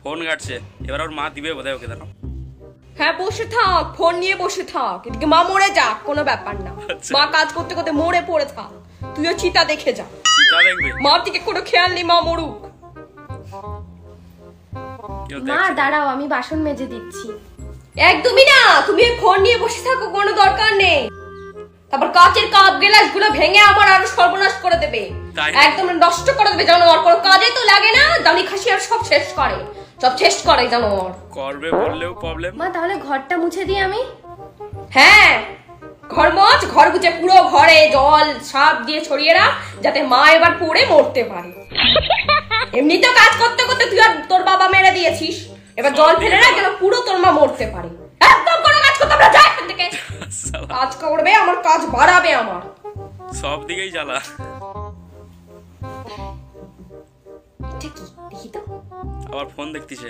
Phone ঘাটছে, এবার ওর মা দিবে বোধহয় ওকে। দাঁড়াও, হ্যাঁ বসে থাক, ফোন নিয়ে বসে থাক, এদিকে মা মরে যাক কোনো ব্যাপার না। মা কাজ করতে করতে মরে পড়ে থাক, তুইও চিতা দেখে যা। চিতা দেখবে? মার দিকে কোনো খেয়াল নেই, মা মরুক। মা দাঁড়াও, আমি বাসন মেজে দিচ্ছি। একদমই না, তুমি ফোন নিয়ে বসে থাকো, কোনো দরকার নেই। তারপর কাচের কাপ গ্লাস গুলো ভেঙে আমার আরো সর্বনাশ করে দেবে, একদম নষ্ট করে দেবে জানো। আর কোনো কাজে তো লাগে না, দামি খাসি আর সব শেষ করে, সব শেষ করে জানো। করবে বললেও প্রবলেম। মা তাহলে ঘরটা মুছে দিই আমি। হ্যাঁ ঘর মোছ, ঘর মুছে পুরো ঘরে জল সাপ দিয়ে ছড়িয়ে রাখ, যাতে মা এবার পড়ে মরতে পারে। এমনি তো কাজ করতে করতে তুই আর তোর বাবা মেরে দিয়েছিস, এবার জল ফেলে রাখ যেন পুরো তোর মা মরতে পারে। একদম কোনো কাজ করতে আমরা যাই এখান থেকে। কাজ করবে, আমার কাজ বাড়াবে, আমার সব দিকেই জ্বালা। এটা কি দেখি তো, আবার ফোন দেখতেছে,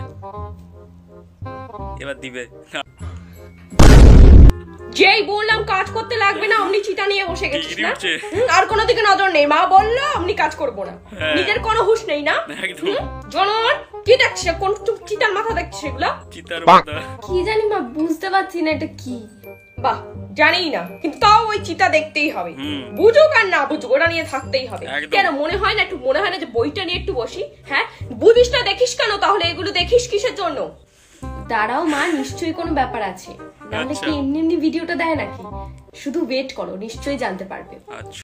এবার দিবে। যেই বললাম কাজ করতে লাগবে না, অমনি চিতা নিয়ে বসে গেছিস না। উঠছে। আর কোনো দিকে নজর নেই, মা বললো অমনি কাজ করবো না, নিজের কোনো হুঁশ নেই না। একদম। জনন কি দেখছিস, কোন চিতার মাথা দেখছিস এগুলা? চিতার মাথা কি জানি মা, বুঝতে পারছি না এটা কি। বাহ, জানি না, কিন্তু তাও ওই চিতা দেখতেই হবে, হুম। বুঝুক আর না বুঝুক, ওটা নিয়ে থাকতেই হবে। একদম। কেন মনে হয় না, একটু মনে হয় না যে বইটা নিয়ে একটু বসি? হ্যাঁ বুঝিস না, দেখিস কেন তাহলে? এগুলো দেখিস কিসের জন্য? দাঁড়াও মা, নিশ্চয়ই কোনো ব্যাপার আছে, নাহলে আচ্ছা। কি এমনি এমনি ভিডিওটা দেয় নাকি? শুধু ওয়েট করো, নিশ্চয়ই জানতে পারবে। আচ্ছা।